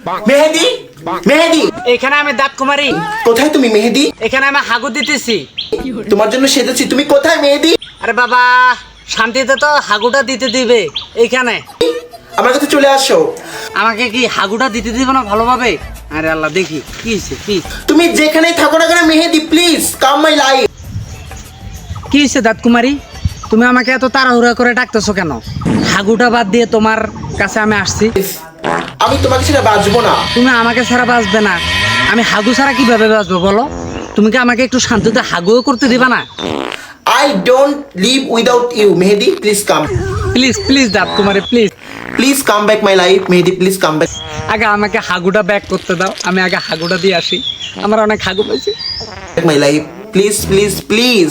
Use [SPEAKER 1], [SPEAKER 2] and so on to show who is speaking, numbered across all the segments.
[SPEAKER 1] মেহেদি, মেহেদি,
[SPEAKER 2] এখানে আমি দাঁত কুমারী,
[SPEAKER 1] কোথায় তুমি মেহেদি?
[SPEAKER 2] এখানে আমি হাগু দিতেছি।
[SPEAKER 1] তোমার জন্য সেজেছি, তুমি কোথায় মেহেদি?
[SPEAKER 2] আরে বাবা, শান্তিতে তো হাগুটা দিতে দিবে। এইখানে
[SPEAKER 1] আমার কাছে চলে আসো।
[SPEAKER 2] আমাকে কি হাগুটা দিতে দিবে না ভালোভাবে? আরে আল্লাহ, দেখি কি হয়েছে, কি
[SPEAKER 1] তুমি যেখানেই থাকো না কেন মেহেদি, প্লিজ কাম মাই লাইফ।
[SPEAKER 2] কি হয়েছে দাঁত কুমারী? তুমি আমাকে এত তাড়াহুড়া করে ডাকতেছো কেন? হাগুটা বাদ দিয়ে তোমার কাছে আমি আসছি।
[SPEAKER 1] আমি তোমাকে সেটা বাঁচবো না।
[SPEAKER 2] তুমি আমাকে ছাড়া বাঁচবে না, আমি হাগু ছাড়া কিভাবে বাঁচবো বলো? তুমি কি আমাকে একটু শান্তিতে হাগুও করতে দিবা না?
[SPEAKER 1] I don't live without you, Mehedi, please come.
[SPEAKER 2] Please please দাঁত কুমারী, please
[SPEAKER 1] please come back my life, Mehedi, please come back
[SPEAKER 2] আগে আমাকে হাগুটা ব্যাক করতে দাও, আমি আগে হাগুটা দিয়ে আসি। আমার অনেক হাগু পাইছে।
[SPEAKER 1] My life, please please please.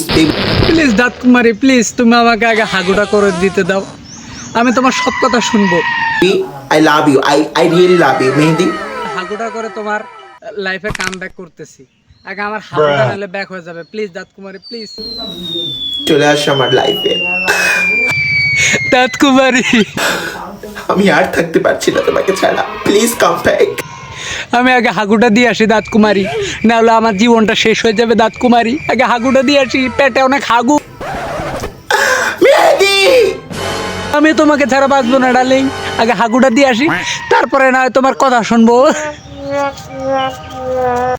[SPEAKER 2] Please দাঁত কুমারী, প্লিজ তুমি আমাকে আগে হাগুটা করে দিতে দাও, আমি তোমার সব কথা শুনবো।
[SPEAKER 1] I love you, I really love you, মেহেদি।
[SPEAKER 2] হাগুটা করে তোমার লাইফে কাম ব্যাক করতেছি। আগে আমার হাগুটা নাহলে ব্যাক হয়ে যাবে। প্লিজ দাঁত কুমারী, প্লিজ।
[SPEAKER 1] চলে আসো আমার লাইফে।
[SPEAKER 2] দাঁত কুমারী,
[SPEAKER 1] আমি আর থাকতে পারছি না তোমাকে ছাড়া, প্লিজ কাম ব্যাক।
[SPEAKER 2] আমি আগে হাগুটা দিয়ে আসি দাঁত কুমারী, নাহলে আমার জীবনটা শেষ হয়ে যাবে দাঁত কুমারী। আগে হাগুটা দিয়ে আসি, পেটে অনেক হাগু।
[SPEAKER 1] মেহেদি,
[SPEAKER 2] আমি তোমাকে ছাড়া বাঁচবো না ডার্লিং, আগে হাগুটা দিয়ে আসি, তারপরে না হয় তোমার কথা শুনবো।